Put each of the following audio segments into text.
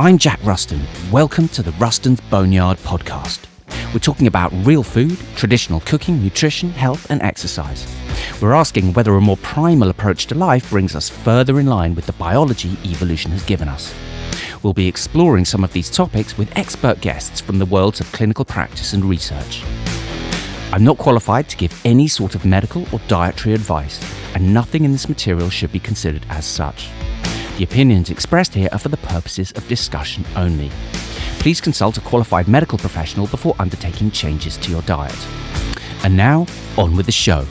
I'm Jack Ruston. Welcome to the Ruston's Boneyard podcast. We're talking about real food, traditional cooking, nutrition, health and exercise. We're asking whether a more primal approach to life brings us further in line with the biology evolution has given us. We'll be exploring some of these topics with expert guests from the worlds of clinical practice and research. I'm not qualified to give any sort of medical or dietary advice, and nothing in this material should be considered as such. The opinions expressed here are for the purposes of discussion only. Please consult a qualified medical professional before undertaking changes to your diet. And now, on with the show.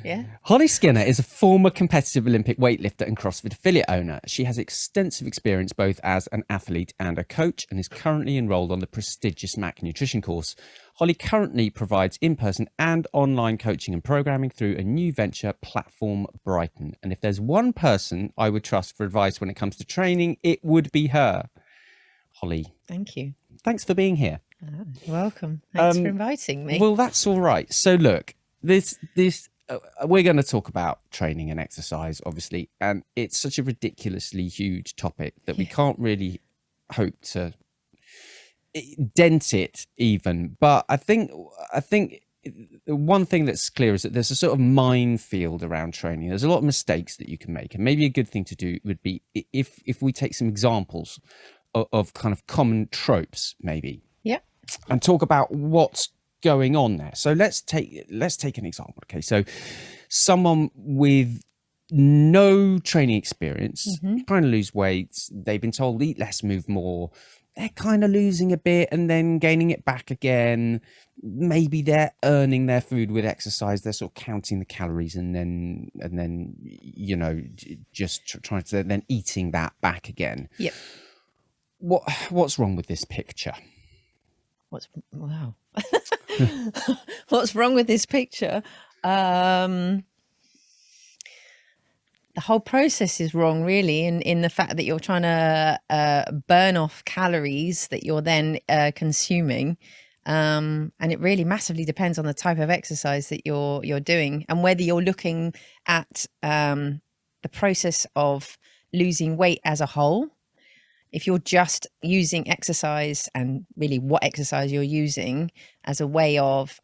Yeah. Holly Skinner is a former competitive Olympic weightlifter and CrossFit affiliate owner. She has extensive experience both as an athlete and a coach and is currently enrolled on the prestigious MAC Nutrition course. Holly currently provides in-person and online coaching and programming through a new venture, Platform Brighton. And if there's one person I would trust for advice when it comes to training, it would be her. Holly. Thank you. Thanks for being here. Oh, you're welcome. Thanks for inviting me. Well, that's all right. So look, we're going to talk about training and exercise, obviously, and it's such a ridiculously huge topic that we can't really hope to dent it even. But I think one thing that's clear is that there's a sort of minefield around training. There's a lot of mistakes that you can make, and maybe a good thing to do would be if we take some examples of kind of common tropes, maybe, and talk about what's going on there. So let's take an example. Okay, so someone with no training experience, trying to lose weight, they've been told eat less, move more, they're kind of losing a bit and then gaining it back again. Maybe they're earning their food with exercise, they're sort of counting the calories and then you know, just trying to then eating that back again. Yep. What's wrong with this picture? Wow. What's wrong with this picture? The whole process is wrong, really, in the fact that you're trying to burn off calories that you're then consuming. And it really massively depends on the type of exercise that you're doing and whether you're looking at the process of losing weight as a whole. If you're just using exercise and really what exercise you're using as a way of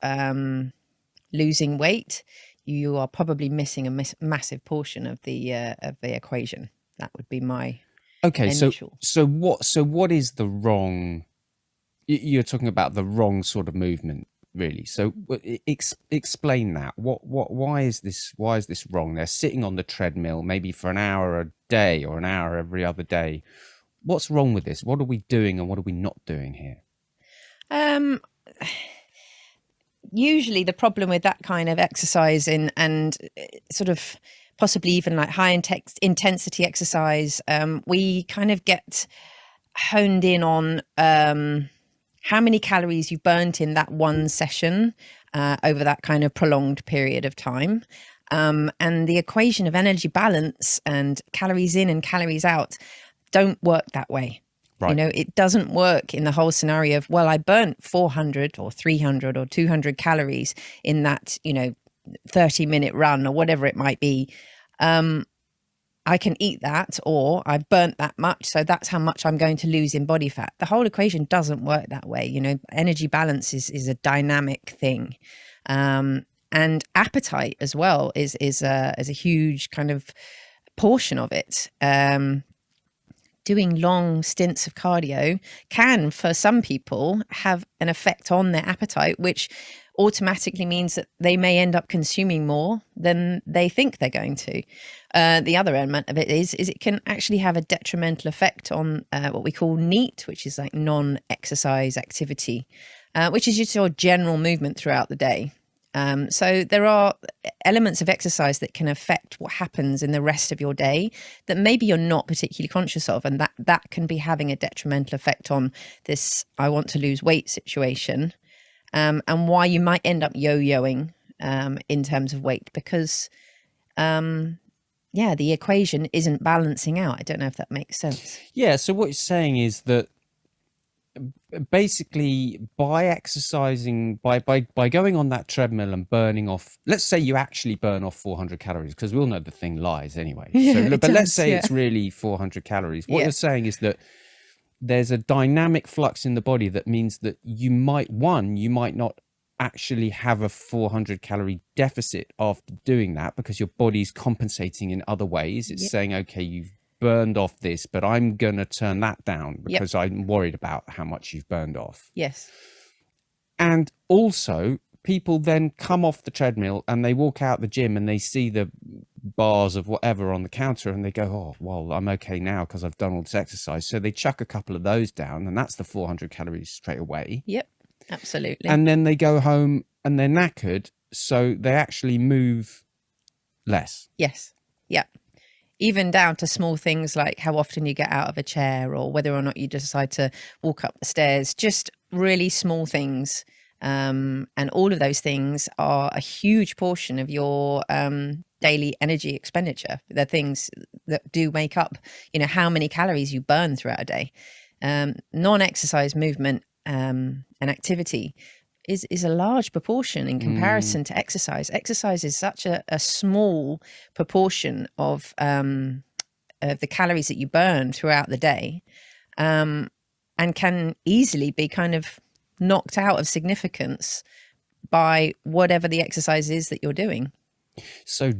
losing weight, you are probably missing a massive portion of the equation. That would be my initial. So what is the wrong? You're talking about the wrong sort of movement, really. So explain that. Why is this wrong? They're sitting on the treadmill maybe for an hour a day or an hour every other day. What's wrong with this? What are we doing and what are we not doing here? Usually the problem with that kind of exercise and sort of possibly even like high intensity exercise, we kind of get honed in on how many calories you've burnt in that one session over that kind of prolonged period of time. And the equation of energy balance and calories in and calories out don't work that way. Right. You know, it doesn't work in the whole scenario of, well, I burnt 400 or 300 or 200 calories in that, 30-minute run or whatever it might be. I can eat that, or I've burnt that much, so that's how much I'm going to lose in body fat. The whole equation doesn't work that way. Energy balance is a dynamic thing. And appetite as well is a huge kind of portion of it. Doing long stints of cardio can, for some people, have an effect on their appetite, which automatically means that they may end up consuming more than they think they're going to. The other element of it is it can actually have a detrimental effect on what we call NEAT, which is like non-exercise activity, which is just your general movement throughout the day. So there are elements of exercise that can affect what happens in the rest of your day that maybe you're not particularly conscious of, and that can be having a detrimental effect on this I want to lose weight situation, and why you might end up yo-yoing in terms of weight because the equation isn't balancing out. I don't know if that makes sense. Yeah, so what you're saying is that basically by exercising, by going on that treadmill and burning off, let's say you actually burn off 400 calories, because we all know the thing lies anyway. So, Yeah, it but let's does, say yeah. it's really 400 calories. What Yeah. you're saying is that there's a dynamic flux in the body that means that you might not actually have a 400 calorie deficit after doing that, because your body's compensating in other ways. It's Yep. saying, okay, you've burned off this, but I'm going to turn that down because I'm worried about how much you've burned off. Yes. And also, people then come off the treadmill and they walk out the gym and they see the bars of whatever on the counter and they go, oh, well, I'm okay now because I've done all this exercise. So they chuck a couple of those down, and that's the 400 calories straight away. Yep, absolutely. And then they go home and they're knackered, so they actually move less. Yes. Yeah. Even down to small things like how often you get out of a chair, or whether or not you decide to walk up the stairs, just really small things. And all of those things are a huge portion of your daily energy expenditure. They're things that do make up, how many calories you burn throughout a day. Non-exercise movement and activity is a large proportion in comparison to exercise. Exercise is such a small proportion of the calories that you burn throughout the day, and can easily be kind of knocked out of significance by whatever the exercise is that you're doing. So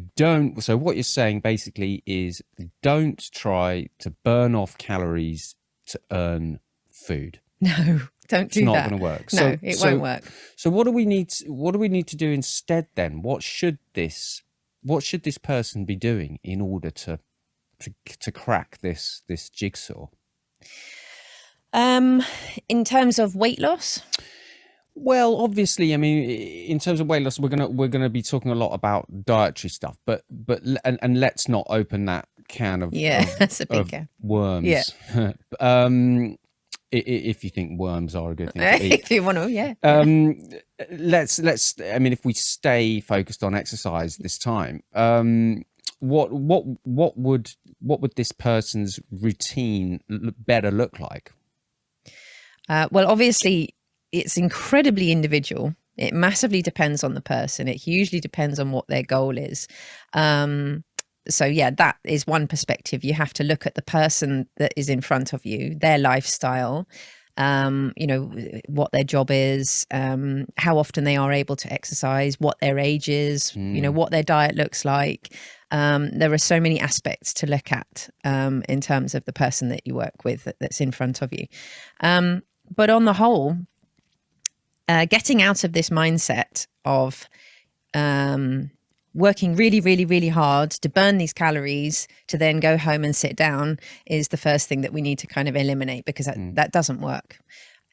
what you're saying basically is, don't try to burn off calories to earn food. No, don't do that. It's not going to work. No, it won't work. So what do we need to do instead then? What should this person be doing in order to crack this jigsaw? In terms of weight loss? Well, obviously, I mean, in terms of weight loss, we're gonna be talking a lot about dietary stuff, but let's not open that can of that's a big can. Worms. Yeah. If you think worms are a good thing to eat. If you want to, yeah. Let's. I mean, if we stay focused on exercise this time, what would this person's routine better look like? Well, obviously, it's incredibly individual. It massively depends on the person. It hugely depends on what their goal is. So yeah, that is one perspective. You have to look at the person that is in front of you, their lifestyle, what their job is, how often they are able to exercise, what their age is, what their diet looks like. There are so many aspects to look at in terms of the person that you work with that's in front of you. But on the whole, getting out of this mindset of working really, really, really hard to burn these calories to then go home and sit down is the first thing that we need to kind of eliminate, because that doesn't work.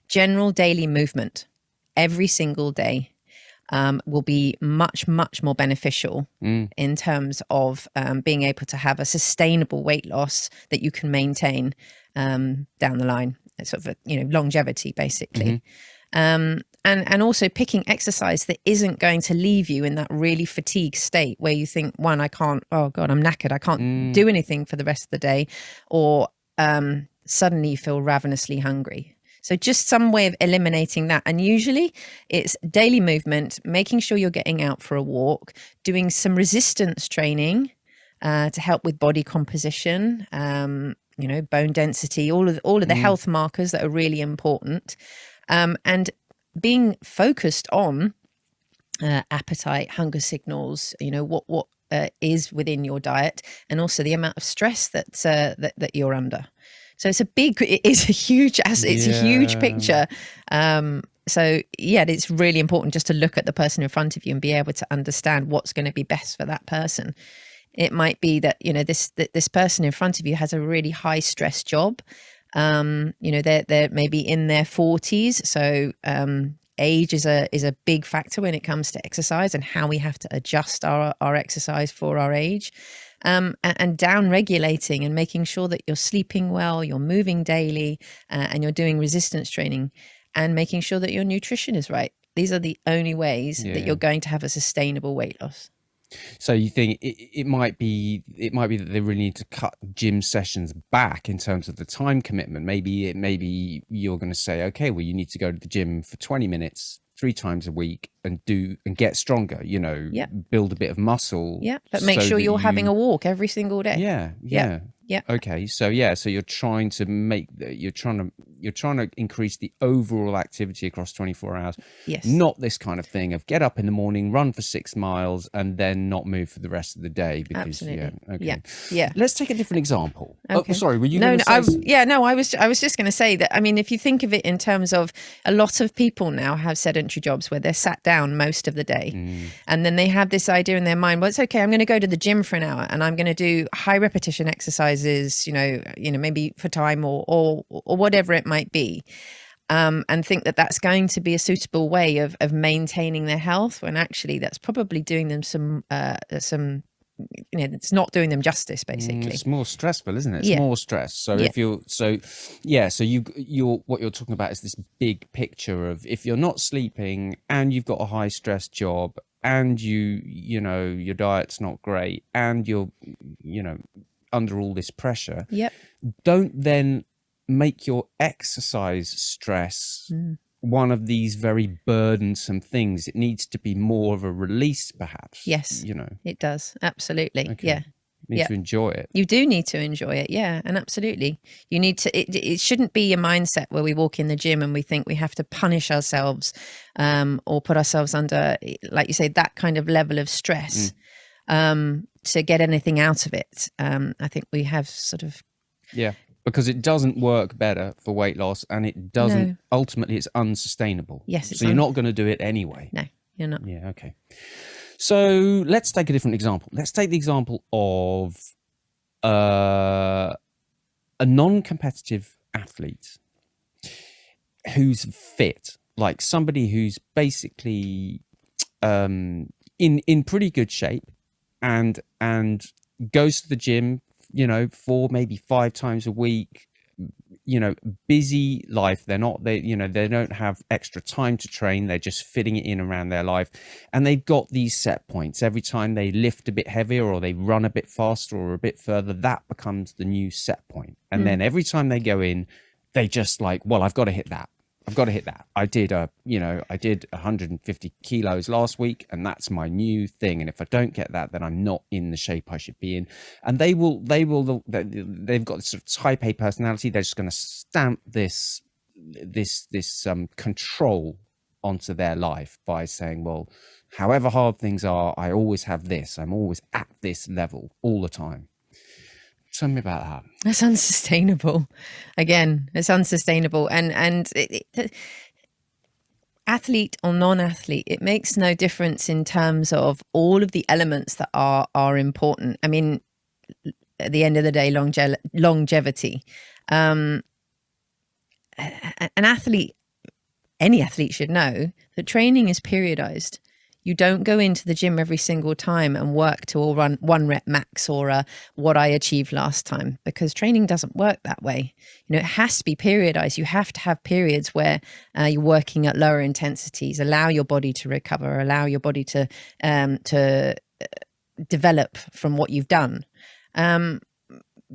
General daily movement every single day will be much, much more beneficial in terms of being able to have a sustainable weight loss that you can maintain down the line. It's sort of longevity, basically. And also picking exercise that isn't going to leave you in that really fatigued state where you think, one, I can't, oh God, I'm knackered, I can't do anything for the rest of the day, or suddenly you feel ravenously hungry. So just some way of eliminating that. And usually it's daily movement, making sure you're getting out for a walk, doing some resistance training to help with body composition, bone density, all of the health markers that are really important. And being focused on appetite, hunger signals, what is within your diet, and also the amount of stress that you're under. So it's a huge picture. So yeah, it's really important just to look at the person in front of you and be able to understand what's going to be best for that person. It might be that this person in front of you has a really high stress job. They're maybe in their 40s, so age is a big factor when it comes to exercise and how we have to adjust our exercise for our age, and down regulating and making sure that you're sleeping well, you're moving daily, and you're doing resistance training, and making sure that your nutrition is right. These are the only ways that you're going to have a sustainable weight loss. So you think it might be that they really need to cut gym sessions back in terms of the time commitment. Maybe you're going to say, okay, well, you need to go to the gym for 20 minutes 3 times a week and get stronger, Yeah. build a bit of muscle. Yeah. But make so sure that you're having a walk every single day. Yeah. Yeah. Yeah. Okay. So you're trying to you're trying to increase the overall activity across 24 hours. Yes. Not this kind of thing of get up in the morning, run for 6 miles and then not move for the rest of the day because Absolutely. okay. Yeah. Let's take a different example. Okay. Oh, sorry, were you No, going to say I was just going to say that, I mean, if you think of it in terms of a lot of people now have sedentary jobs where they're sat down most of the day, and then they have this idea in their mind, well, it's okay, I'm going to go to the gym for an hour and I'm going to do high repetition exercises, maybe for time or whatever it might be. And think that that's going to be a suitable way of maintaining their health, when actually that's probably doing them some it's not doing them justice, basically. It's more stressful, isn't it? It's Yeah. more stress. So Yeah. if you're what you're talking about is this big picture of if you're not sleeping and you've got a high stress job and your diet's not great and you're under all this pressure. Yep. Don't then make your exercise stress one of these very burdensome things. It needs to be more of a release, perhaps. Yes, it does. Absolutely. Okay. Yeah. You need to enjoy it. You do need to enjoy it. Yeah. And absolutely. You need to, it shouldn't be a mindset where we walk in the gym and we think we have to punish ourselves or put ourselves under, like you say, that kind of level of stress to get anything out of it. I think we have sort of... Yeah. Because it doesn't work better for weight loss, and it doesn't. Ultimately, it's unsustainable. Yes, so you're not going to do it anyway. No, you're not. Yeah. Okay. So let's take a different example. Let's take the example of a non-competitive athlete who's fit, like somebody who's basically in pretty good shape, and goes to the gym, 4, maybe 5 times a week, busy life. They don't have extra time to train. They're just fitting it in around their life. And they've got these set points. Every time they lift a bit heavier or they run a bit faster or a bit further, that becomes the new set point. And then every time they go in, they just like, well, I've got to hit that. I did 150 kilos last week, and that's my new thing. And if I don't get that, then I'm not in the shape I should be in. And they've got this sort of type A personality. They're just going to stamp this control onto their life by saying, well, however hard things are, I always have this. I'm always at this level all the time. Tell me about that. That's unsustainable. Again, it's unsustainable. And athlete or non-athlete, it makes no difference in terms of all of the elements that are important. I mean, at the end of the day, longevity. An athlete, any athlete should know that training is periodized. You don't go into the gym every single time and work to run 1 rep max or what I achieved last time, because training doesn't work that way. It has to be periodized. You have to have periods where you're working at lower intensities, allow your body to recover, allow your body to develop from what you've done.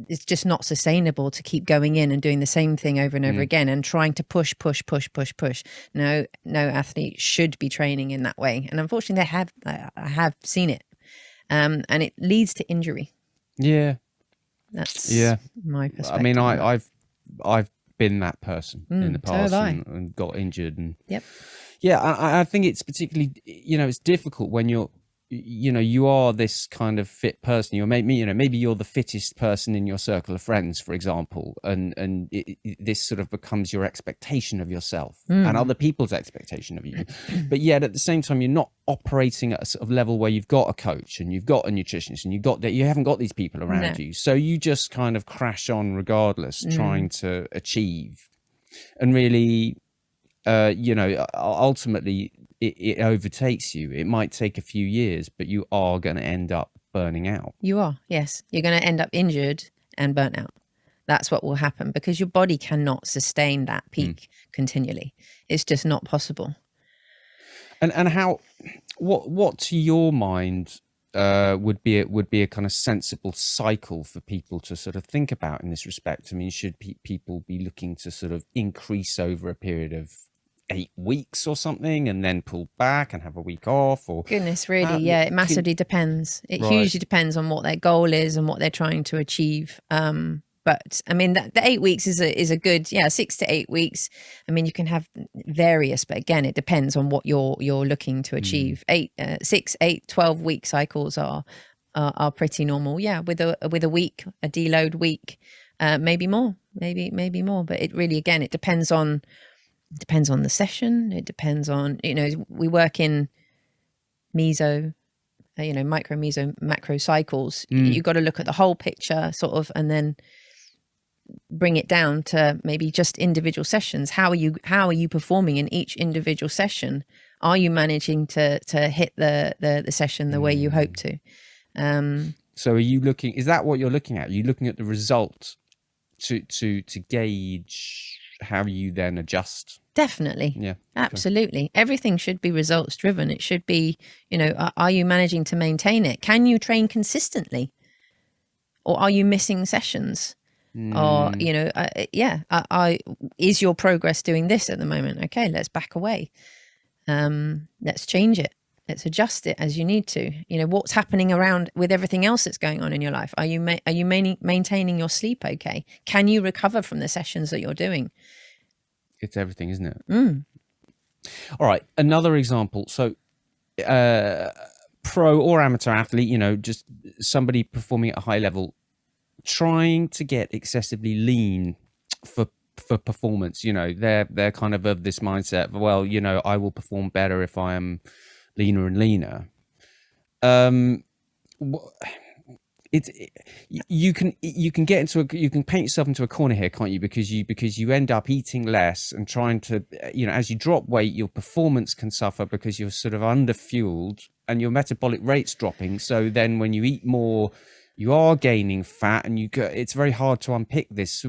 It's just not sustainable to keep going in and doing the same thing over and over again and trying to push. No athlete should be training in that way. And unfortunately, I have seen it. And it leads to injury. Yeah. That's my perspective. I mean, I've been that person in the past and got injured. And I think it's particularly, it's difficult when you are this kind of fit person. You're maybe you're the fittest person in your circle of friends, for example, and this sort of becomes your expectation of yourself and other people's expectation of you. But yet at the same time, you're not operating at a sort of level where you've got a coach and you've got a nutritionist and you haven't got these people around you. So you just kind of crash on regardless, trying to achieve. And really, ultimately, it overtakes you. It might take a few years, but you are going to end up burning out. You are, yes. You're going to end up injured and burnt out. That's what will happen, because your body cannot sustain that peak continually. It's just not possible. And what to your mind would be a kind of sensible cycle for people to sort of think about in this respect? I mean, should people be looking to sort of increase over a period of 8 weeks or something, and then pull back and have a week off? Or Goodness, really, yeah, it massively depends. It hugely depends on what their goal is and what they're trying to achieve. But I mean, the 8 weeks is a good, 6 to 8 weeks. I mean, you can have various, but again, it depends on what you're looking to achieve. 6, 8, 12 week cycles are pretty normal. Yeah, with a week, a deload week, maybe more, maybe more. But it really, again, it depends on the session. It depends on, we work in micro, meso, macro cycles. You've got to look at the whole picture sort of, and then bring it down to maybe just individual sessions. How are you performing in each individual session? Are you managing to hit the session the way you hope to? So are you looking, is that what you're looking at? Are you looking at the result to gauge how you then adjust? Definitely. Yeah. Absolutely. Okay. Everything should be results driven. It should be, are you managing to maintain it? Can you train consistently? Or are you missing sessions? Or, is your progress doing this at the moment? Okay, let's back away. Let's change it. Let's adjust it as you need to. What's happening around with everything else that's going on in your life? Are you maintaining your sleep okay? Can you recover from the sessions that you're doing? It's everything, isn't it? All right, another example. So pro or amateur athlete, just somebody performing at a high level, trying to get excessively lean for performance. They're kind of this mindset, well, I will perform better if I am leaner and leaner. You can you can paint yourself into a corner here, can't you? Because you end up eating less and trying to, as you drop weight, your performance can suffer because you're sort of underfueled and your metabolic rate's dropping. So then when you eat more, you are gaining fat, and it's very hard to unpick this.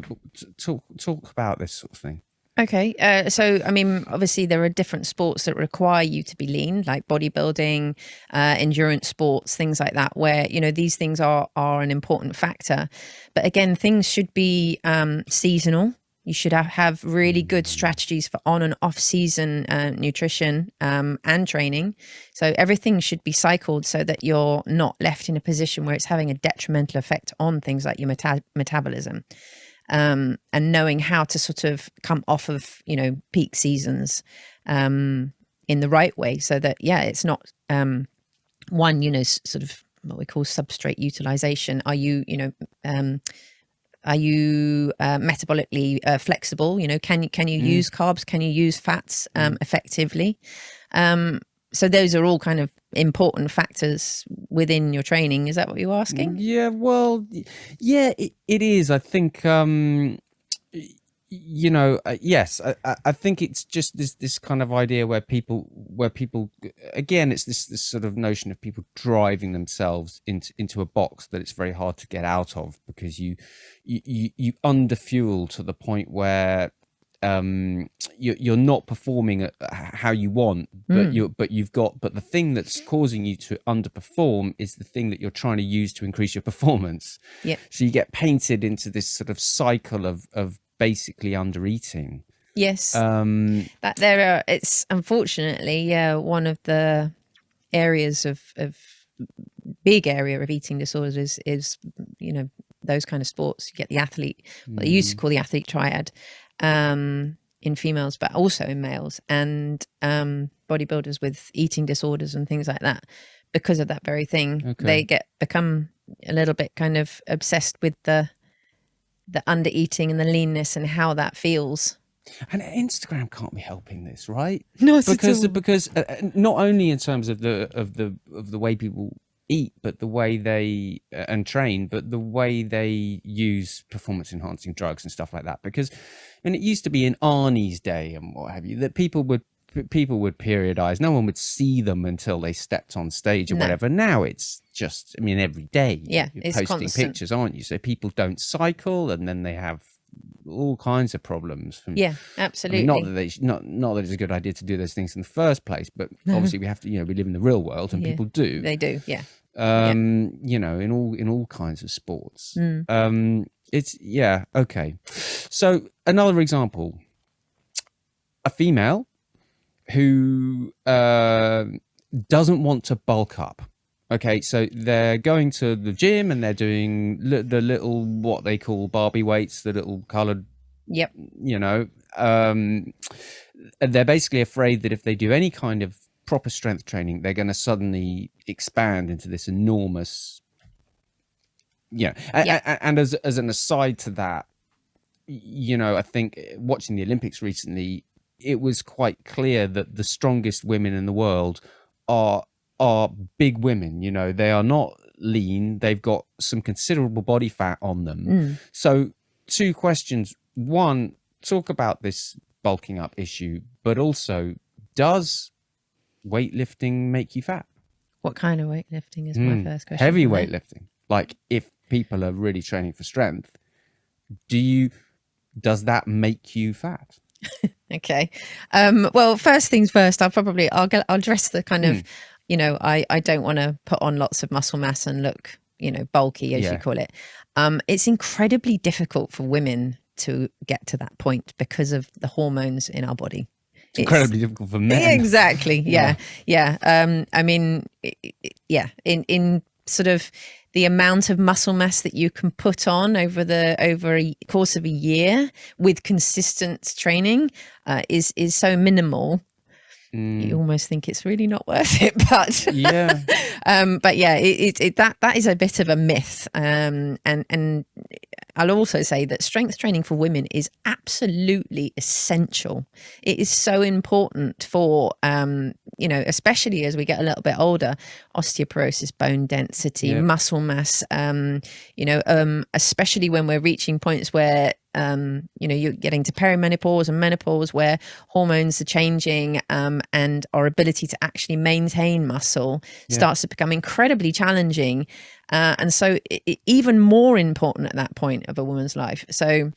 Talk about this sort of thing. Okay. So, I mean, obviously there are different sports that require you to be lean, like bodybuilding, endurance sports, things like that, where, these things are an important factor. But again, things should be seasonal. You should have really good strategies for on and off season nutrition and training. So everything should be cycled so that you're not left in a position where it's having a detrimental effect on things like your metabolism. And knowing how to sort of come off of, peak seasons in the right way, so that, it's not sort of what we call substrate utilization. Are you, metabolically flexible? Can you use carbs? Can you use fats effectively? So those are all kind of important factors within your training. Is that what you're asking? Yeah, well, yeah, it is. I think, yes, I think it's just this kind of idea where people, again, it's this sort of notion of people driving themselves into a box that it's very hard to get out of, because you underfuel to the point where you're not performing at how you want, but but the thing that's causing you to underperform is the thing that you're trying to use to increase your performance. Yeah. So you get painted into this sort of cycle of basically under eating. Yes. That there are, it's unfortunately, one of the areas of big area of eating disorders is those kind of sports. You get the athlete, what they used to call the athlete triad, in females, but also in males, and bodybuilders with eating disorders and things like that. Because of that very thing, they become a little bit kind of obsessed with the under eating and the leanness and how that feels. And Instagram can't be helping this, right? No, because not only in terms of the way people eat, but the way they and train, but the way they use performance enhancing drugs and stuff like that. Because it used to be in Arnie's day and what have you, that people would periodize. No one would see them until they stepped on stage or whatever. Now it's just, every day you're posting constant pictures, aren't you? So people don't cycle, and then they have all kinds of problems from, absolutely. not that it's a good idea to do those things in the first place, but obviously we have to, we live in the real world, and people do. They do, yeah. Yeah. In all kinds of sports. Mm. It's okay. So another example, a female who doesn't want to bulk up. Okay, so they're going to the gym and they're doing the little, what they call Barbie weights, the little colored, Yep. and they're basically afraid that if they do any kind of proper strength training, they're going to suddenly expand into this enormous, Yep. and as an aside to that, I think watching the Olympics recently, it was quite clear that the strongest women in the world are big women. They are not lean. They've got some considerable body fat on them. Mm. So, two questions. One, talk about this bulking up issue, but also, does weightlifting make you fat? What kind of weightlifting is my first question. Heavy weightlifting. Like, if people are really training for strength, does that make you fat? Okay. Well, first things first, I'll address the kind of, I don't want to put on lots of muscle mass and look, bulky, as you call it. It's incredibly difficult for women to get to that point because of the hormones in our body. It's incredibly difficult for men. Exactly. Yeah. I mean, in sort of the amount of muscle mass that you can put on over a course of a year with consistent training is so minimal. You almost think it's really not worth it, but that is a bit of a myth. And I'll also say that strength training for women is absolutely essential. It is so important for, especially as we get a little bit older, osteoporosis, bone density, muscle mass, especially when we're reaching points where, you're getting to peri-menopause and menopause, where hormones are changing, and our ability to actually maintain muscle starts to become incredibly challenging. And so even more important at that point of a woman's life. So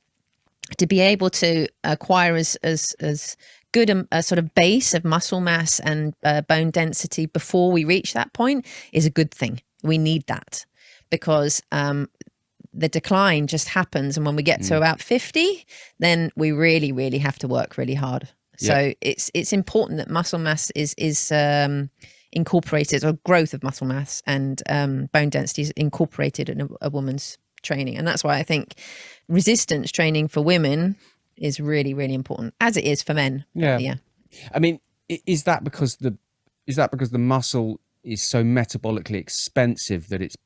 to be able to acquire as good a sort of base of muscle mass and bone density before we reach that point is a good thing. We need that because the decline just happens. And when we get to about 50, then we really, really have to work really hard. So it's important that muscle mass is incorporated, or growth of muscle mass and bone density is incorporated in a woman's training. And that's why I think resistance training for women is really, really important, as it is for men. Yeah. I mean, is that because the muscle is so metabolically expensive that it's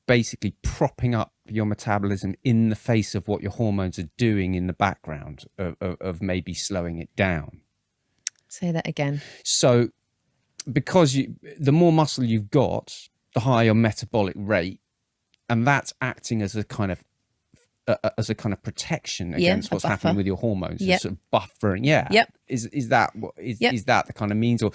basically propping up your metabolism in the face of what your hormones are doing in the background of maybe slowing it down? Say that again. So because the more muscle you've got, the higher your metabolic rate, and that's acting as a kind of protection against what's happening with your hormones, sort of buffering. Is that the kind of means, or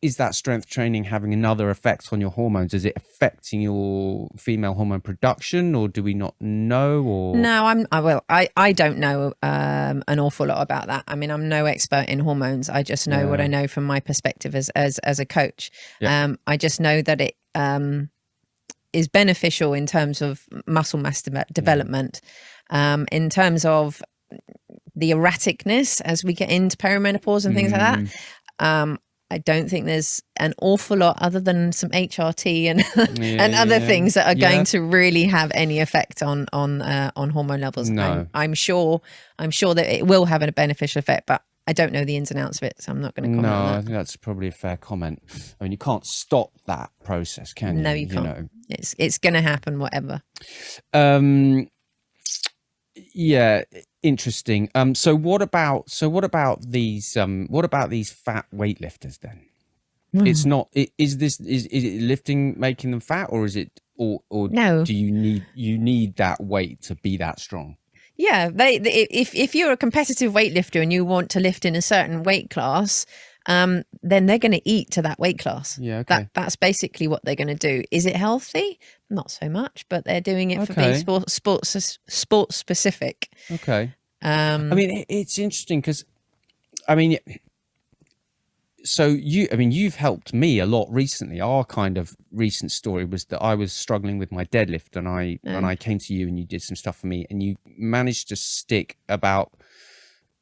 is that strength training having another effect on your hormones? Is it affecting your female hormone production, or do we not know? Or no, I don't know an awful lot about that. I mean, I'm no expert in hormones. I just know what I know from my perspective as a coach. I just know that it is beneficial in terms of muscle mass development, in terms of the erraticness as we get into perimenopause and things like that. I don't think there's an awful lot other than some HRT and other things that are going to really have any effect on hormone levels. No. I'm sure that it will have a beneficial effect, but I don't know the ins and outs of it, so I'm not going to comment on that. No, I think that's probably a fair comment. I mean, you can't stop that process, can you? No, you can't. It's going to happen, whatever. Yeah, interesting. So what about these fat weightlifters then? It's not. Is it lifting making them fat, or is it, or no? Do you need that weight to be that strong? Yeah, if you're a competitive weightlifter and you want to lift in a certain weight class, then they're going to eat to that weight class. Yeah, okay. That's basically what they're going to do. Is it healthy? Not so much, but they're doing it for being sports specific. Okay. I mean, it's interesting because, I mean, so you've helped me a lot recently. Our kind of recent story was that I was struggling with my deadlift, and I came to you and you did some stuff for me, and you managed to stick about.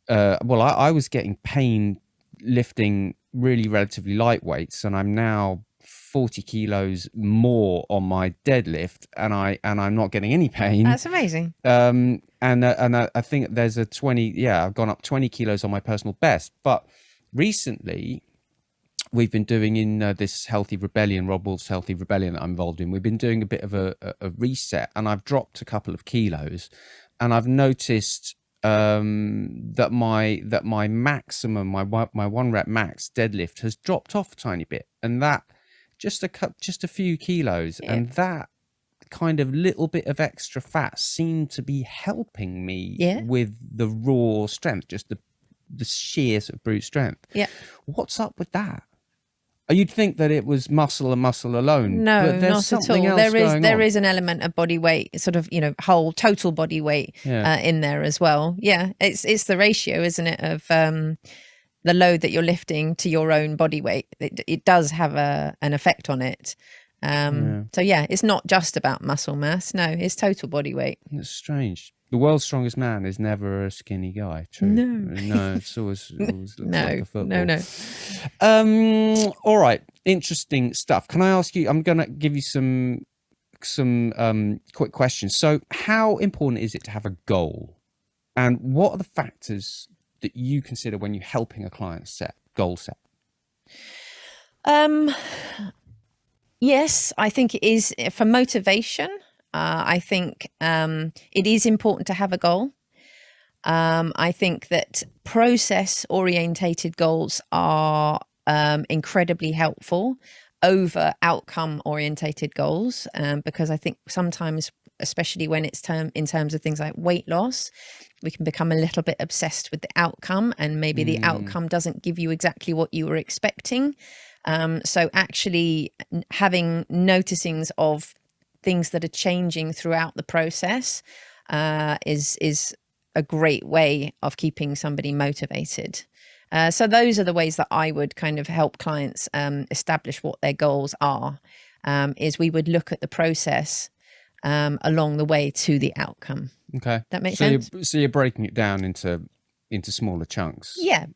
I was getting pain lifting really relatively light weights, and I'm now 40 kilos more on my deadlift, and I'm not getting any pain. That's amazing. And I think there's a 20. Yeah, I've gone up 20 kilos on my personal best, but recently we've been doing in this Healthy Rebellion, Rob Wolf's Healthy Rebellion that I'm involved in. We've been doing a bit of a reset, and I've dropped a couple of kilos, and I've noticed that my maximum, my 1 rep max deadlift has dropped off a tiny bit, and that just a few kilos, and that kind of little bit of extra fat seemed to be helping me with the raw strength, just the sheer sort of brute strength. Yeah. What's up with that? You'd think that it was muscle and muscle alone. No, but there's not at all. There is an element of body weight, sort of, whole total body weight in there as well. Yeah, it's the ratio, isn't it, of the load that you're lifting to your own body weight. It does have an effect on it. So yeah, it's not just about muscle mass. No, it's total body weight. It's strange. The world's strongest man is never a skinny guy. True. No, it's always looks like a football. No. All right, interesting stuff. Can I ask you? I'm gonna give you some quick questions. So, how important is it to have a goal, and what are the factors that you consider when you're helping a client goal set? Yes, I think it is for motivation. I think it is important to have a goal. I think that process orientated goals are incredibly helpful over outcome orientated goals, because I think sometimes, especially when it's in terms of things like weight loss, we can become a little bit obsessed with the outcome, and maybe the outcome doesn't give you exactly what you were expecting. So actually having noticings of things that are changing throughout the process is a great way of keeping somebody motivated. So those are the ways that I would kind of help clients establish what their goals are, is we would look at the process along the way to the outcome. Okay. That makes sense? So you're breaking it down into smaller chunks. Yeah,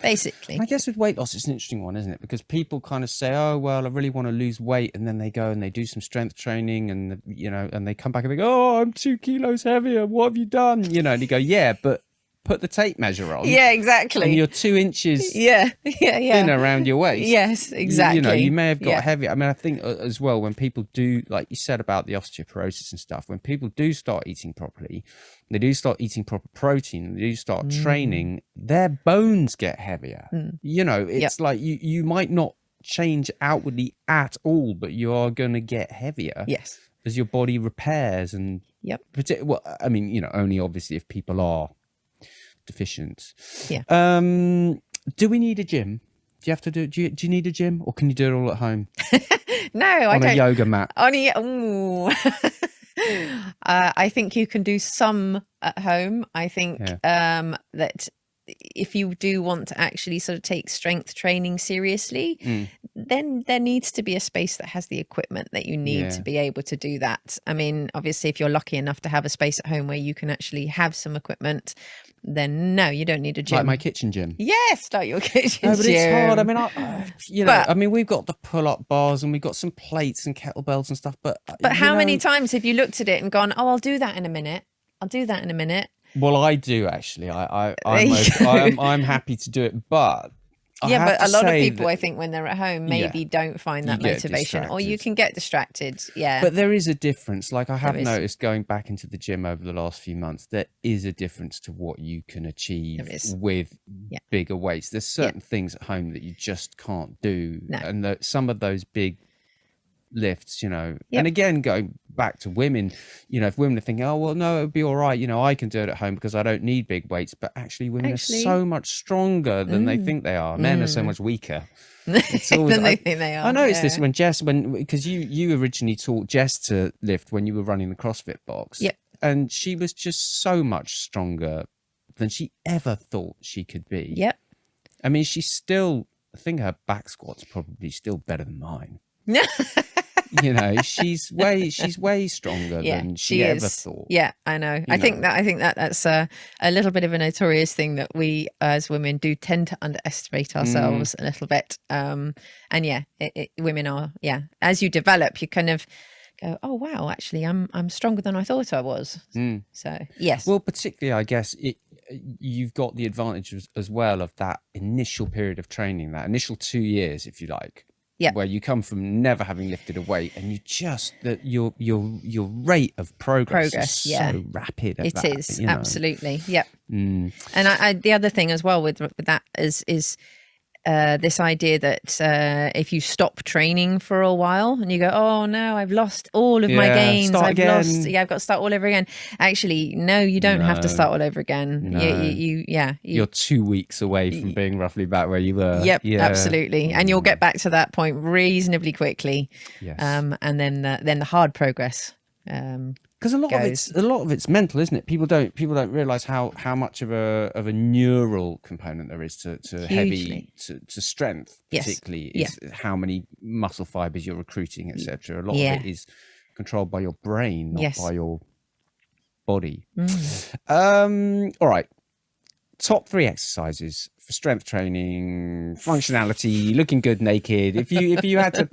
basically. I guess with weight loss, it's an interesting one, isn't it? Because people kind of say, oh, well, I really want to lose weight. And then they go and they do some strength training, and, and they come back and they go, oh, I'm 2 kilos heavier. What have you done? And you go, yeah, but put the tape measure on. Yeah, exactly. And you're 2 inches thin around your waist. Yes, exactly. You may have got heavy. I mean, I think as well, when people do, like you said about the osteoporosis and stuff, when people do start eating properly, they do start eating proper protein, they do start training, their bones get heavier. It's like you might not change outwardly at all, but you are going to get heavier. Yes. As your body repairs and well, I mean, only obviously if people are deficient. Do we need a gym? Do you have to do you need a gym, or can you do it all at home? No, I don't. On a yoga mat. I think you can do some at home. I think that if you do want to actually sort of take strength training seriously, then there needs to be a space that has the equipment that you need to be able to do that. I mean, obviously, if you're lucky enough to have a space at home where you can actually have some equipment, then no, you don't need a gym. Like my kitchen gym. Yes, like your kitchen No, but gym. it's hard. I mean, I mean, we've got the pull-up bars and we've got some plates and kettlebells and stuff, but how many times have you looked at it and gone, oh, I'll do that in a minute. I'll do that in a minute. Well, I do actually. I'm happy to do it, but but a lot of people, I think, when they're at home, maybe don't find that motivation, or you can get distracted. Yeah, but there is a difference. Like I have noticed going back into the gym over the last few months, there is a difference to what you can achieve with bigger weights. There's certain things at home that you just can't do, and some of those big lifts, and again, going back to women, if women are thinking, oh well, no, it would be all right, I can do it at home because I don't need big weights, but actually women are so much stronger than they think they are. Men are so much weaker. It's always, than they think they are. I noticed this because you originally taught Jess to lift when you were running the CrossFit box, and she was just so much stronger than she ever thought she could be. I mean, she's still I think her back squat's probably still better than mine. She's way stronger than she ever thought. Yeah, I know. I think that's a little bit of a notorious thing that we as women do tend to underestimate ourselves a little bit. And yeah, women are, as you develop, you kind of go, oh wow, actually I'm stronger than I thought I was. So yes. Well, particularly I guess you've got the advantage as well of that initial period of training, that initial 2 years, if you like. Where you come from never having lifted a weight, and you just your rate of progress is so rapid. It is absolutely, yeah. And the other thing as well with that is this idea that if you stop training for a while and you go, oh no, I've lost all of my gains, I've got to start all over again. Actually, no, you don't have to start all over again. No. You're 2 weeks away from being roughly back where you were. Yep, absolutely. And you'll get back to that point reasonably quickly. Yes. And then the hard progress. Because a lot of it's mental, isn't it? People don't realize how much of a neural component there is to heavy to strength, particularly is how many muscle fibers you're recruiting, etc. A lot of it is controlled by your brain, not by your body. All right, top 3 exercises for strength training, functionality, looking good naked. If you had to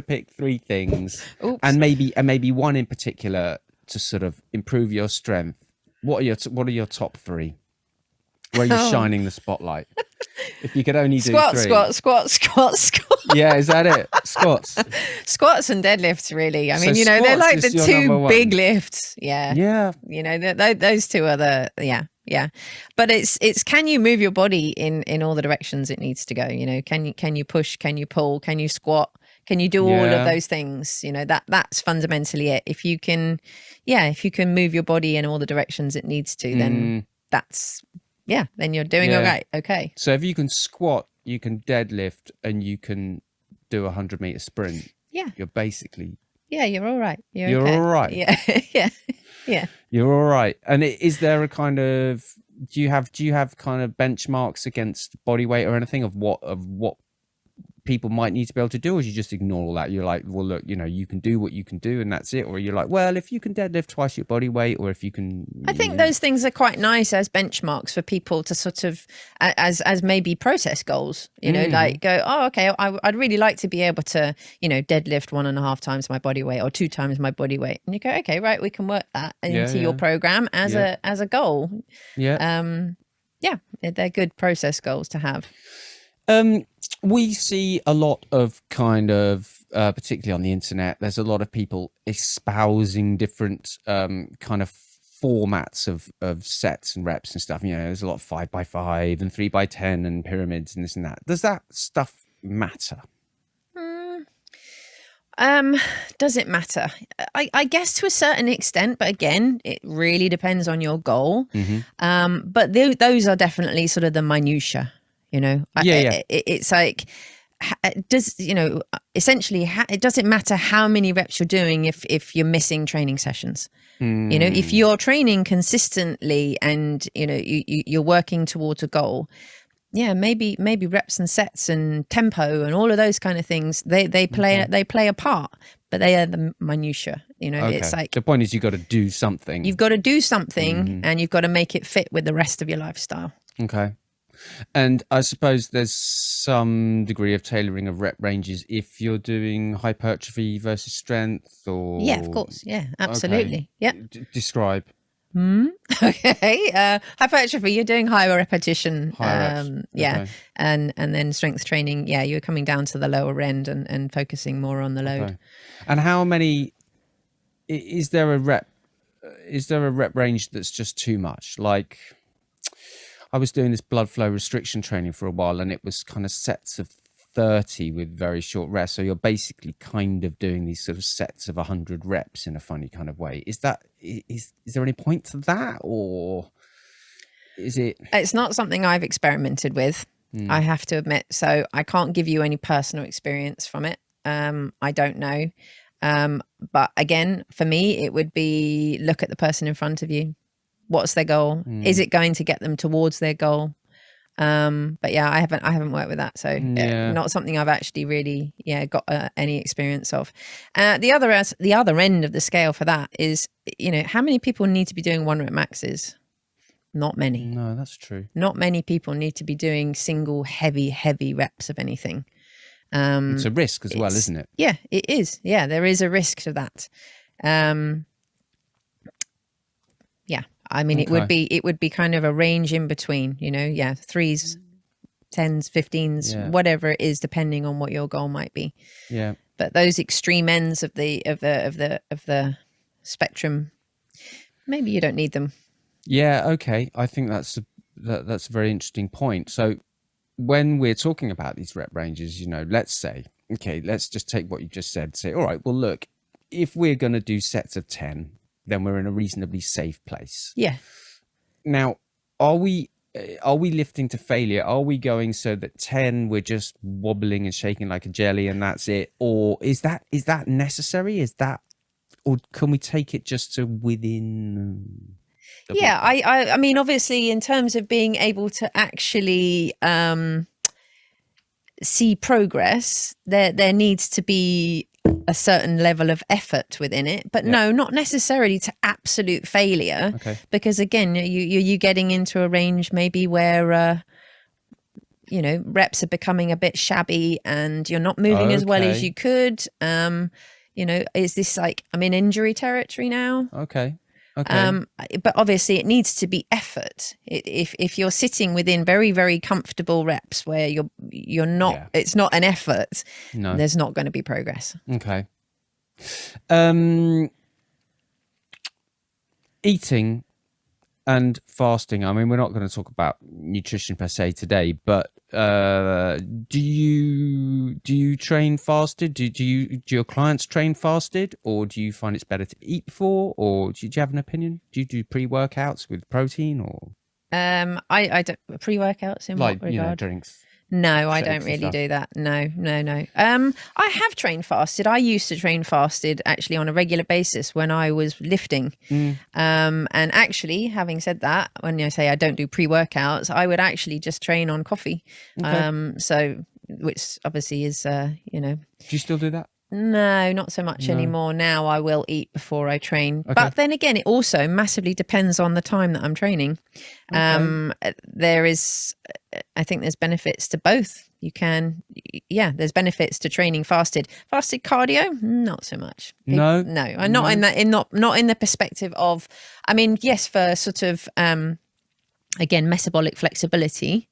pick 3 things, and maybe one in particular to sort of improve your strength, what are your top 3? Where are you shining the spotlight? If you could only do 3. Squats. Yeah, is that it? Squats and deadlifts, really. I mean, they're like the 2 big lifts. Yeah. Those 2 are the yeah. But it's can you move your body in all the directions it needs to go? Can you push? Can you pull? Can you squat? Can you do all of those things? That's fundamentally it. If you can move your body in all the directions it needs to, then then you're doing all right. Okay. So if you can squat, you can deadlift, and you can do a 100-meter sprint. Yeah. You're basically. Yeah, you're all right. You're okay. All right. Yeah. Yeah. You're all right. And is there a kind of do you have kind of benchmarks against body weight or anything of what people might need to be able to do, or do you just ignore all that? You're like, well, look, you can do what you can do, and that's it. Or you're like, well, if you can deadlift twice your body weight, or if you can. I think those things are quite nice as benchmarks for people to sort of as maybe process goals. Like go, oh, okay, I'd really like to be able to deadlift 1.5 times my body weight or 2 times my body weight, and you go, okay, right, we can work that into your program as a goal. They're good process goals to have. We see a lot of kind of, particularly on the internet, there's a lot of people espousing different kind of formats of sets and reps and stuff. There's a lot of 5x5 and 3x10 and pyramids and this and that. Does that stuff matter? Does it matter? I guess to a certain extent, but again, it really depends on your goal. But those are definitely sort of the minutiae. It's like, essentially, it doesn't matter how many reps you're doing if you're missing training sessions. If you're training consistently and you're working towards a goal, maybe reps and sets and tempo and all of those kind of things, they play a part, but they are the minutiae. It's like the point is you've got to do something. You've got to do something, and you've got to make it fit with the rest of your lifestyle. Okay. And I suppose there's some degree of tailoring of rep ranges if you're doing hypertrophy versus strength, or of course, absolutely. Describe. Okay. Hypertrophy, you're doing higher repetition. And then strength training, you're coming down to the lower end and focusing more on the load. Okay. And how many is there a rep range that's just too much? Like, I was doing this blood flow restriction training for a while, and it was kind of sets of 30 with very short rests. So you're basically kind of doing these sort of sets of 100 reps in a funny kind of way. Is there any point to that, or is it? It's not something I've experimented with, I have to admit. So I can't give you any personal experience from it. I don't know. But again, for me, it would be look at the person in front of you. What's their goal? Is it going to get them towards their goal? But yeah, I haven't worked with that, so Yeah. not something I've actually really got any experience of. The other end of the scale for that is, how many people need to be doing 1 rep maxes? Not many. No, that's true. Not many people need to be doing single heavy reps of anything. It's a risk as well, isn't it? Yeah, it is. Yeah, there is a risk to that. Yeah, I mean, Okay. it would be kind of a range in between, 3s, 10s, 15s, Yeah. whatever it is, depending on what your goal might be. Yeah. But those extreme ends of the spectrum, maybe you don't need them. Yeah. Okay. I think that's a very interesting point. So when we're talking about these rep ranges, let's say, okay, let's just take what you just said. Say, all right, well, look, if we're going to do sets of 10, then we're in a reasonably safe place. Yeah. Now, are we lifting to failure? Are we going so that 10 we're just wobbling and shaking like a jelly and that's it? Or is that necessary? Or can we take it just to within the Yeah, ballpark? I mean, obviously, in terms of being able to actually see progress, there needs to be a certain level of effort within it, but no, not necessarily to absolute failure. Okay. Because again, you getting into a range maybe where reps are becoming a bit shabby and you're not moving as well as you could. Is this like I'm in injury territory now? Okay. But obviously it needs to be effort. If you're sitting within very, very comfortable reps where you're not, it's not an effort, No. there's not going to be progress. Okay. Eating and fasting. I mean, we're not going to talk about nutrition per se today, but do you train fasted? Do your clients train fasted, or do you find it's better to eat before, or do you have an opinion? Do you do pre-workouts with protein, or I don't pre-workouts in like what regard? drinks? No, I don't really do that. No. I have trained fasted. I used to train fasted actually on a regular basis when I was lifting. And actually, having said that, when I say I don't do pre-workouts, I would actually just train on coffee. So, which obviously is, Do you still do that? No, not so much anymore. Now I will eat before I train. Okay. But then again, it also massively depends on the time that I'm training. There is, I think there's benefits to both. There's benefits to training fasted. Fasted cardio, not so much. No, I'm not in that, not in the perspective of, I mean, yes, for sort of, again, metabolic flexibility.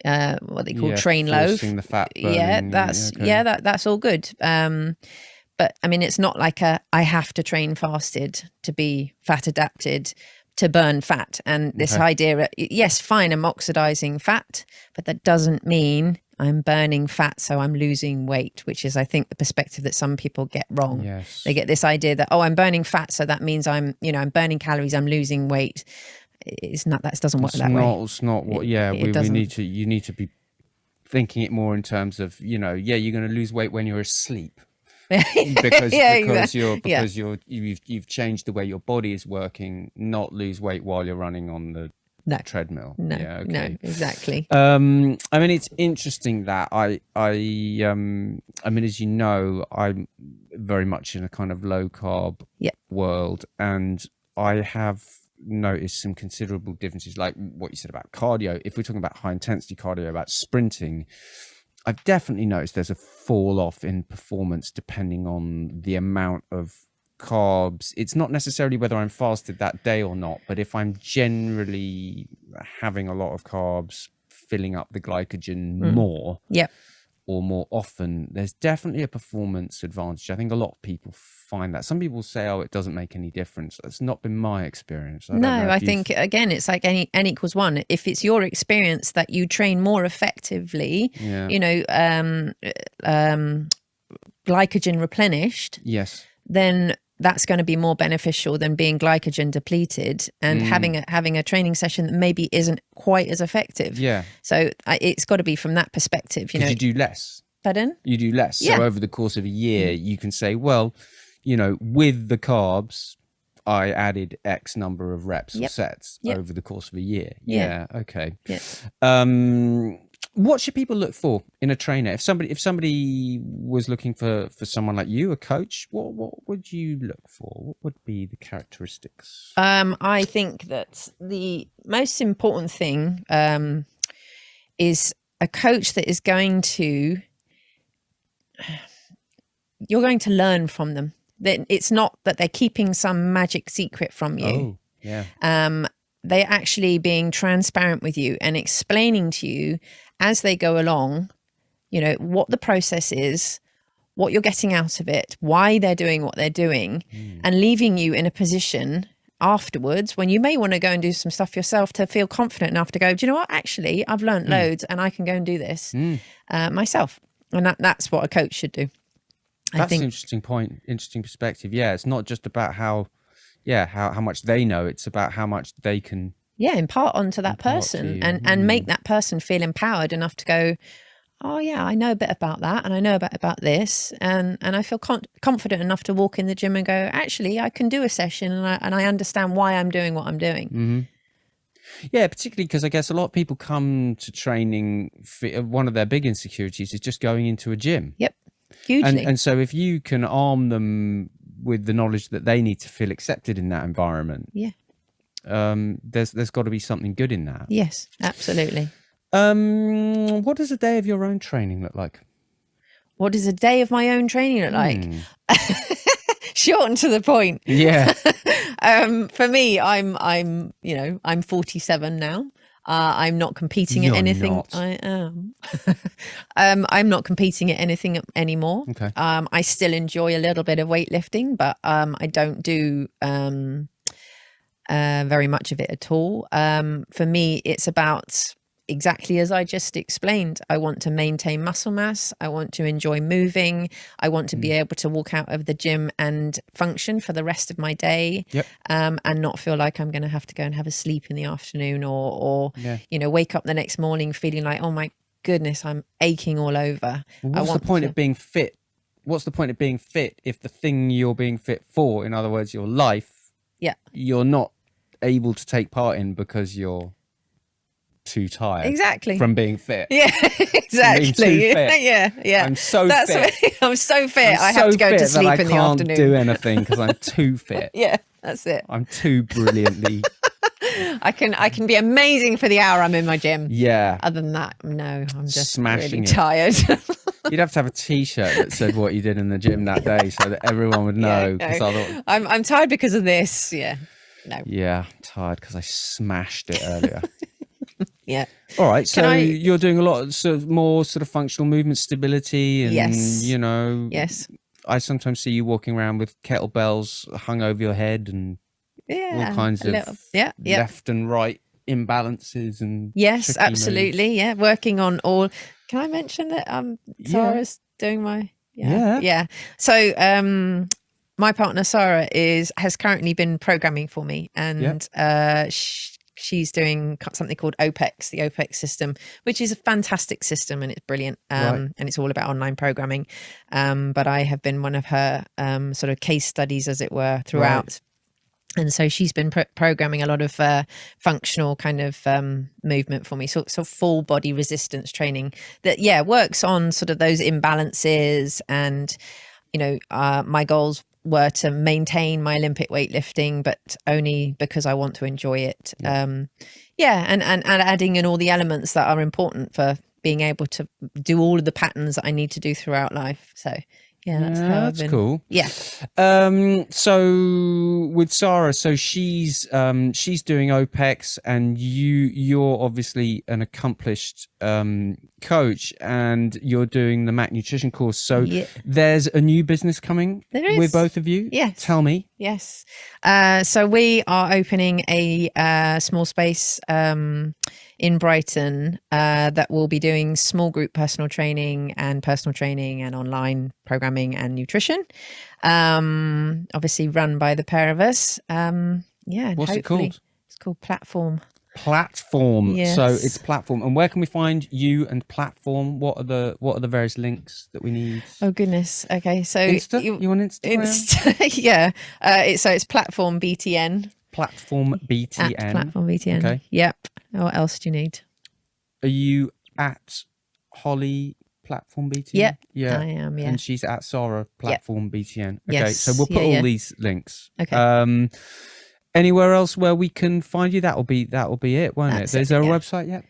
What they call train low, the fat burning, that's all good. But I mean, it's not like I have to train fasted to be fat adapted to burn fat. And this idea, yes, fine, I'm oxidizing fat, but that doesn't mean I'm burning fat, so I'm losing weight, which is, I think, the perspective that some people get wrong. Yes. They get this idea that, I'm burning fat, so that means I'm burning calories, I'm losing weight. It's not, that doesn't work that way. It's not what, you need to be thinking it more in terms of, you're going to lose weight when you're asleep. because you've changed the way your body is working, not lose weight while you're running on the treadmill. No, exactly. I mean, it's interesting that I mean, as you know, I'm very much in a kind of low carb world, and I have noticed some considerable differences, like what you said about cardio. If we're talking about high intensity cardio, about sprinting, I've definitely noticed there's a fall off in performance depending on the amount of carbs. It's not necessarily whether I'm fasted that day or not, but if I'm generally having a lot of carbs, filling up the glycogen more, or more often, there's definitely a performance advantage. I think a lot of people find that. Some people say, it doesn't make any difference. That's not been my experience. I think, again, it's like N equals 1. If it's your experience that you train more effectively, glycogen replenished, then that's going to be more beneficial than being glycogen depleted and having a training session that maybe isn't quite as effective. So it's got to be from that perspective. You do less. Pardon? You do less. So over the course of a year, you can say, well, with the carbs, I added X number of reps or Yep. sets Yep. over the course of a year. Yeah. Okay. Yeah. What should people look for in a trainer? If somebody was looking for someone like you, a coach, what would you look for? What would be the characteristics? I think that the most important thing is a coach that is going to, you're going to learn from them. That it's not that they're keeping some magic secret from you. Oh, yeah. They're actually being transparent with you and explaining to you as they go along, you know, what the process is, what you're getting out of it, why they're doing what they're doing, and leaving you in a position afterwards when you may want to go and do some stuff yourself to feel confident enough to go, do you know what, actually I've learned loads and I can go and do this myself. And that's what a coach should do. That's an interesting point, interesting perspective. Yeah, it's not just about how much they know, it's about how much they can impart onto that person and make that person feel empowered enough to go, oh yeah, I know a bit about that and I know about this, and I feel confident enough to walk in the gym and go, actually I can do a session and I understand why I'm doing what I'm doing. Yeah, particularly because I guess a lot of people come to training, one of their big insecurities is just going into a gym. Yep, hugely. And so if you can arm them with the knowledge that they need to feel accepted in that environment, there's got to be something good in that. Yes, absolutely. What does a day of your own training look like? What does a day of my own training look like? Short and to the point. Yeah. For me, I'm 47 now. I'm not competing at anything. Not. I am. I'm not competing at anything anymore. Okay. I still enjoy a little bit of weightlifting, but I don't do very much of it at all. For me, it's about exactly as I just explained. I want to maintain muscle mass. I want to enjoy moving. I want to be able to walk out of the gym and function for the rest of my day. Yep. And not feel like I'm going to have to go and have a sleep in the afternoon or wake up the next morning feeling like, oh my goodness, I'm aching all over. Well, what's the point of being fit? What's the point of being fit if the thing you're being fit for, in other words, your life, you're not able to take part in because you're too tired from being fit? Exactly. Too fit. Yeah. I'm so fit. I'm so fit. I have to go to sleep in the afternoon. I can't do anything because I'm too fit. Yeah, that's it. I'm too brilliantly. I can be amazing for the hour I'm in my gym. Yeah. Other than that, no, I'm just smashing really tired. You'd have to have a T-shirt that said what you did in the gym that day so that everyone would know. No. I'm tired because of this. Yeah. No. Yeah, I'm tired because I smashed it earlier. Yeah. All right. So you're doing a lot of more functional movement stability and, Yes. I sometimes see you walking around with kettlebells hung over your head and all kinds of left and right imbalances and yes, absolutely. moves. Yeah. Working on all. Can I mention that Sarah's doing my So my partner Sarah has currently been programming for me, and she's doing something called OPEX, the OPEX system, which is a fantastic system and it's brilliant. And it's all about online programming. But I have been one of her sort of case studies, as it were, throughout. Right. And so she's been programming a lot of functional kind of movement for me. So full body resistance training that, works on sort of those imbalances. And, my goals were to maintain my Olympic weightlifting, but only because I want to enjoy it. And adding in all the elements that are important for being able to do all of the patterns that I need to do throughout life. So that's cool. Yeah. So with Sarah, so she's doing OPEX, and you're obviously an accomplished coach, and you're doing the Mac Nutrition course. So there's a new business coming with both of you. Yes. Tell me. Yes. So we are opening a small space in Brighton that will be doing small group personal training and online programming and nutrition. Obviously run by the pair of us. What's it called? It's called Platform. Platform. Yes. So it's Platform. And where can we find you and Platform? What are the various links that we need? Oh goodness. Okay, so Insta? You on Instagram? Yeah. It's Platform BTN. Platform BTN. At Platform BTN. Okay. Yep. What else do you need? Are you at Holly Platform BTN? Yep. Yeah. I am. Yeah. And she's at Sarah Platform BTN. Okay. Yes. So we'll put all these links. Okay. Anywhere else where we can find you? That'll be it, won't That's it? Is there a yeah. website yet?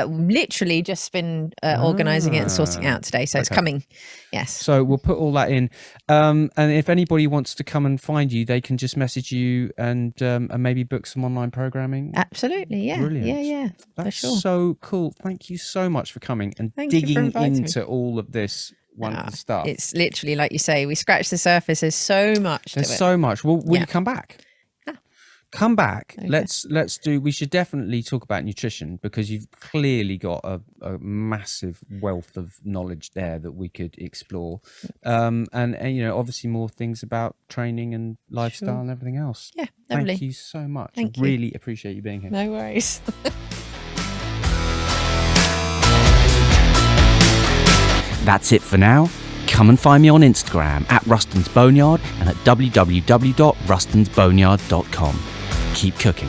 Literally just been organising it and sorting it out today, so it's coming. Yes. So we'll put all that in, and if anybody wants to come and find you, they can just message you and maybe book some online programming. Absolutely, yeah. Brilliant. Yeah, That's for sure. so cool. Thank you so much for coming and Thank you for digging inviting me. into all of this wonderful stuff. It's literally like you say, we scratch the surface. There's so much. There's so much. Well, will Yeah. you come back? Come back. Let's do. We should definitely talk about nutrition because you've clearly got a massive wealth of knowledge there that we could explore, and you know, obviously more things about training and lifestyle and everything else. Yeah, lovely. Thank you so much. Thank I really appreciate you being here. No worries. That's it for now. Come and find me on Instagram at Ruston's Boneyard and at www.rustonsboneyard.com. Keep cooking.